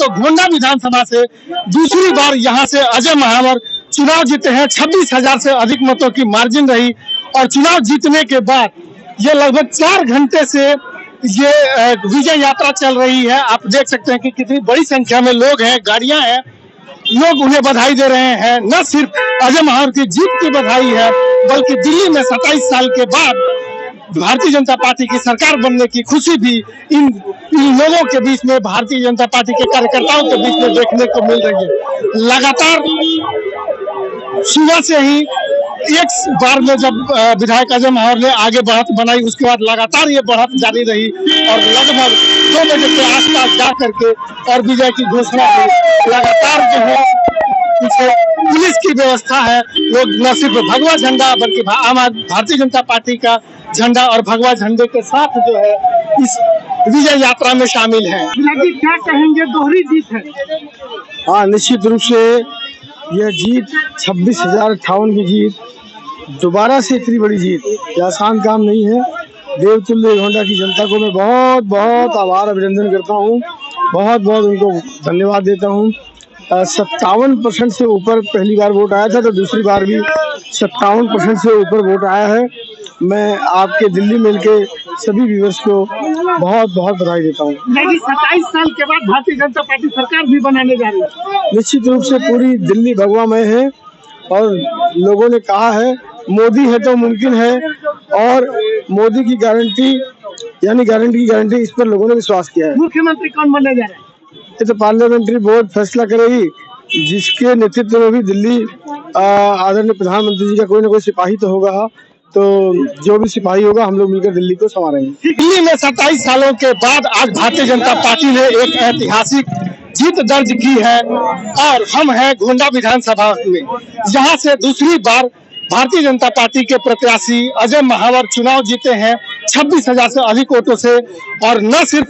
तो गोंडा विधानसभा से दूसरी बार यहाँ से अजय महावर चुनाव जीते हैं। 26,000 से अधिक मतों की मार्जिन रही और चुनाव जीतने के बाद ये लगभग 4 घंटे से ये विजय यात्रा चल रही है। आप देख सकते हैं कि कितनी बड़ी संख्या में लोग हैं, गाड़ियां हैं, लोग उन्हें बधाई दे रहे हैं। न सिर्फ अजय महावर की जीत की बधाई है, बल्कि दिल्ली में 27 साल के बाद भारतीय जनता पार्टी की सरकार बनने की खुशी भी इन लोगों के बीच में, भारतीय जनता पार्टी के कार्यकर्ताओं के बीच में देखने को मिल रही है। लगातार सुबह से ही एक बार में जब विधायक अजय महावर ने आगे बढ़त बनाई, उसके बाद लगातार ये बढ़त जारी रही और लगभग 2 बजे के आसपास जा करके और विजय की घोषणा हुई। लगातार जो है पीछे पुलिस की व्यवस्था है। लोग न सिर्फ भगवा झंडा बल्कि भारतीय जनता पार्टी का झंडा और भगवा झंडे के साथ जो है इस विजय यात्रा में शामिल है। क्या कहेंगे, दोहरी जीत है? हाँ, निश्चित रूप से यह जीत 26,058 की जीत, दोबारा से इतनी बड़ी जीत, यह आसान काम नहीं है। देवतुल्य गोंडा की जनता को मैं बहुत बहुत आभार अभिनंदन करता हूँ, बहुत बहुत उनको धन्यवाद देता हूँ। 57% से ऊपर पहली बार वोट आया था, तो दूसरी बार भी 57% से ऊपर वोट आया है। मैं आपके दिल्ली मेल के सभी व्यूअर्स को बहुत बहुत बधाई देता हूँ। 27 साल के बाद भारतीय जनता पार्टी सरकार भी बनाने जा रही है। निश्चित रूप से पूरी दिल्ली भगवामय है और लोगों ने कहा है मोदी है तो मुमकिन है, और मोदी की गारंटी यानी गारंटी की गारंटी, इस पर लोगों ने विश्वास किया है। मुख्यमंत्री कौन बनने जा रहा है? ये तो पार्लियामेंट्री बोर्ड फैसला करेगी, जिसके नेतृत्व में भी दिल्ली आदरणीय प्रधानमंत्री जी का कोई ना कोई सिपाही तो होगा, तो जो भी सिपाही होगा हम लोग मिलकर दिल्ली को संभालेंगे। दिल्ली में 27 सालों के बाद आज भारतीय जनता पार्टी ने एक ऐतिहासिक जीत दर्ज की है और हम हैं गोंडा विधानसभा में। यहाँ से दूसरी बार भारतीय जनता पार्टी के प्रत्याशी अजय महावर चुनाव जीते हैं 26,000 से अधिक वोटों से। और न सिर्फ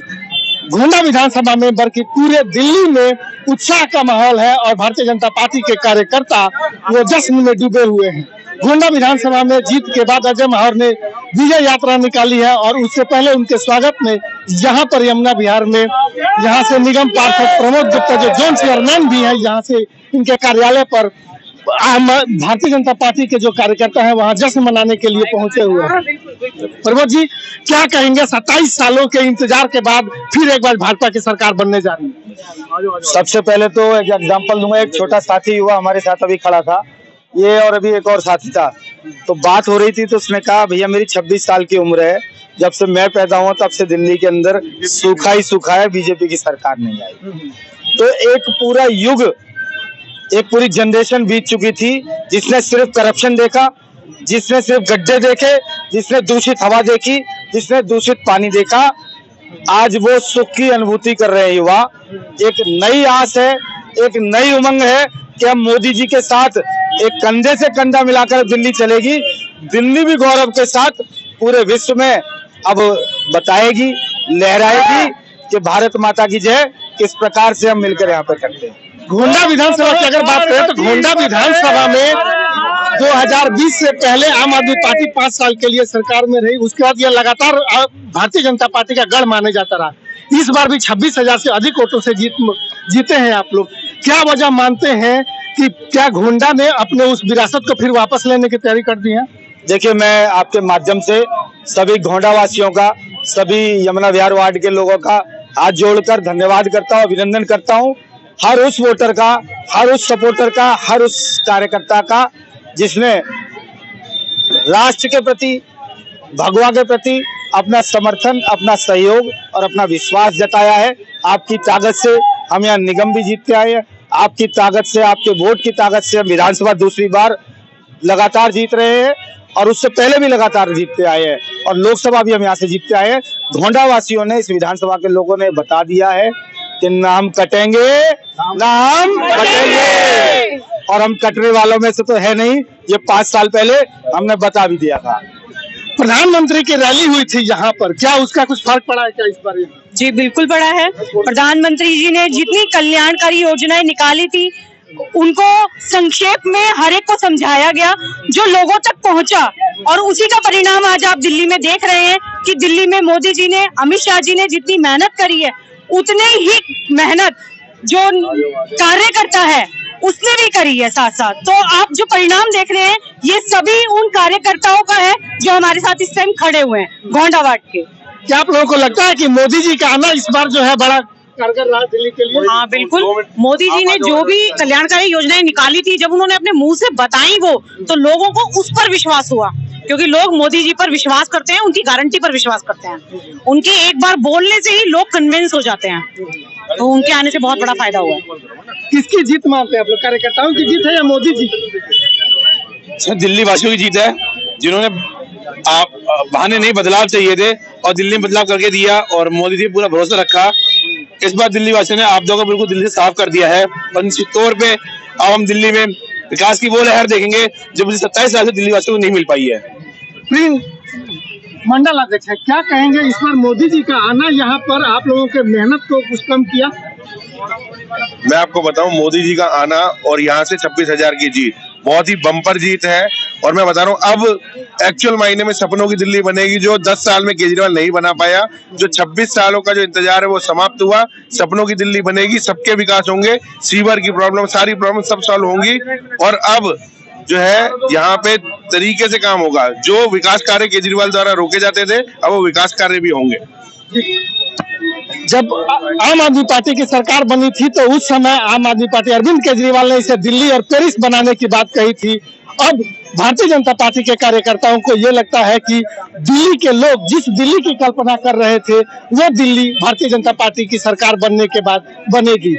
गोंडा विधानसभा में बल्कि पूरे दिल्ली में उत्साह का माहौल है और भारतीय जनता पार्टी के कार्यकर्ता वो जश्न में डूबे हुए हैं। गोंडा विधानसभा में जीत के बाद अजय महावर ने विजय यात्रा निकाली है और उससे पहले उनके स्वागत में यहाँ पर यमुना विहार में यहाँ से निगम पार्षद प्रमोद गुप्ता जो जोन चेयरमैन भी है, यहाँ से इनके कार्यालय पर भारतीय जनता पार्टी के जो कार्यकर्ता हैं वहाँ जश्न मनाने के लिए पहुंचे हुए हैं। प्रमोद जी, क्या कहेंगे, 27 सालों के इंतजार के बाद फिर एक बार भाजपा की सरकार बनने जा रही है? सबसे पहले तो एक एग्जांपल दूंगा। एक छोटा साथी युवा हमारे साथ अभी खड़ा था, ये और अभी एक और साथी था, तो बात हो रही थी तो उसने कहा भैया मेरी 26 साल की उम्र है, जब से मैं पैदा हुआ तब से दिल्ली के अंदर सूखा ही सूखा है, बीजेपी की सरकार नहीं आई। तो एक पूरा युग, एक पूरी जनरेशन बीत चुकी थी जिसने सिर्फ करप्शन देखा, जिसने सिर्फ गड्ढे देखे, जिसने दूषित हवा देखी, जिसने दूषित पानी देखा। आज वो सुख की अनुभूति कर रहे हैं युवा। एक नई आस है, एक नई उमंग है कि हम मोदी जी के साथ एक कंधे से कंधा मिलाकर दिल्ली चलेगी। दिल्ली भी गौरव के साथ पूरे विश्व में अब बताएगी, लहराएगी कि भारत माता की जय, किस प्रकार से हम मिलकर यहाँ पर करते हैं। गोंडा विधानसभा की अगर बात करें तो गोंडा विधानसभा में 2020 से पहले आम आदमी पार्टी 5 साल के लिए सरकार में रही, उसके बाद यह लगातार भारतीय जनता पार्टी का गढ़ माने जाता रहा। इस बार भी 26,000 से अधिक वोटों से जीते हैं आप लोग। क्या वजह मानते हैं कि क्या गोंडा ने अपने उस विरासत को फिर वापस लेने की तैयारी कर दी है? देखिए, मैं आपके माध्यम से सभी गोंडा वासियों का, सभी यमुना विहार वार्ड के लोगों का हाथ जोड़कर धन्यवाद करता हूँ, अभिनंदन करता हूँ। हर उस वोटर का, हर उस सपोर्टर का, हर उस कार्यकर्ता का जिसने राष्ट्र के प्रति, भगवा के प्रति अपना समर्थन, अपना सहयोग और अपना विश्वास जताया है। आपकी ताकत से हम यहाँ निगम भी जीतते आए हैं, आपकी ताकत से, आपके वोट की ताकत से हम विधानसभा दूसरी बार लगातार जीत रहे हैं और उससे पहले भी लगातार जीतते आए हैं और लोकसभा भी हम यहाँ से जीतते आए हैं। गोंडा वासियों ने, इस विधानसभा के लोगों ने बता दिया है कि ना हम कटेंगे ना हम कटेंगे, और हम कटने वालों में से तो है नहीं, ये 5 साल पहले हमने बता भी दिया था। प्रधानमंत्री की रैली हुई थी यहाँ पर, क्या उसका कुछ फर्क पड़ा है क्या इस बार? जी बिल्कुल पड़ा है। प्रधानमंत्री जी ने जितनी कल्याणकारी योजनाएं निकाली थी उनको संक्षेप में हर एक को समझाया गया, जो लोगों तक पहुंचा, और उसी का परिणाम आज आप दिल्ली में देख रहे हैं कि दिल्ली में मोदी जी ने, अमित शाह जी ने जितनी मेहनत करी है, उतने ही मेहनत जो कार्यकर्ता है उसने भी करी है साथ साथ। तो आप जो परिणाम देख रहे हैं ये सभी उन कार्यकर्ताओं का है जो हमारे साथ इस टाइम खड़े हुए हैं गोंडा वार्ड के। क्या आप लोगों को लगता है कि मोदी जी का आना इस बार जो है बड़ा कारगर रहा दिल्ली के लिए? हाँ बिल्कुल, मोदी जी ने जो भी कल्याणकारी योजनाएं निकाली थी जब उन्होंने अपने मुंह से बताई वो, तो लोगों को उस पर विश्वास हुआ, क्योंकि लोग मोदी जी पर विश्वास करते हैं, उनकी गारंटी पर विश्वास करते हैं। उनके एक बार बोलने से ही लोग कन्विंस हो जाते हैं, तो उनके आने से बहुत बड़ा फायदा हुआ है। किसकी जीत मानते हैं आप लोग? कार्यकर्ताओं की जीत है या मोदी जी? दिल्ली वासियों की जीत है, जिन्होंने बहाने नहीं बदलाव चाहिए थे और दिल्ली में बदलाव करके दिया और मोदी जी पूरा भरोसा रखा। इस बार दिल्ली वासियों ने आपदाओं को बिल्कुल दिल्ली से साफ कर दिया है और निश्चित तौर पे अब हम दिल्ली में विकास की वो लहर देखेंगे जो मुझे 27 साल से दिल्ली वासियों को नहीं मिल पाई है। मंडल अध्यक्ष है, क्या कहेंगे इस बार मोदी जी का आना यहाँ पर आप लोगों के मेहनत को कुछ कम किया? मैं आपको बताऊं, मोदी जी का आना और यहाँ से 26,000 की जीत बहुत ही बम्पर जीत है। और मैं बता रहा हूँ अब एक्चुअल मायने में सपनों की दिल्ली बनेगी, जो 10 साल में केजरीवाल नहीं बना पाया। जो 26 सालों का जो इंतजार है वो समाप्त हुआ। सपनों की दिल्ली बनेगी, सबके विकास होंगे, सीवर की प्रॉब्लम, सारी प्रॉब्लम सब सॉल्व होंगी। और अब जो है यहाँ पे तरीके से काम होगा। जो विकास कार्य केजरीवाल द्वारा रोके जाते थे अब वो विकास कार्य भी होंगे। जब आम आदमी पार्टी की सरकार बनी थी तो उस समय आम आदमी पार्टी अरविंद केजरीवाल ने इसे दिल्ली और पेरिस बनाने की बात कही थी। अब भारतीय जनता पार्टी के कार्यकर्ताओं को ये लगता है कि दिल्ली के लोग जिस दिल्ली की कल्पना कर रहे थे वो दिल्ली भारतीय जनता पार्टी की सरकार बनने के बाद बनेगी।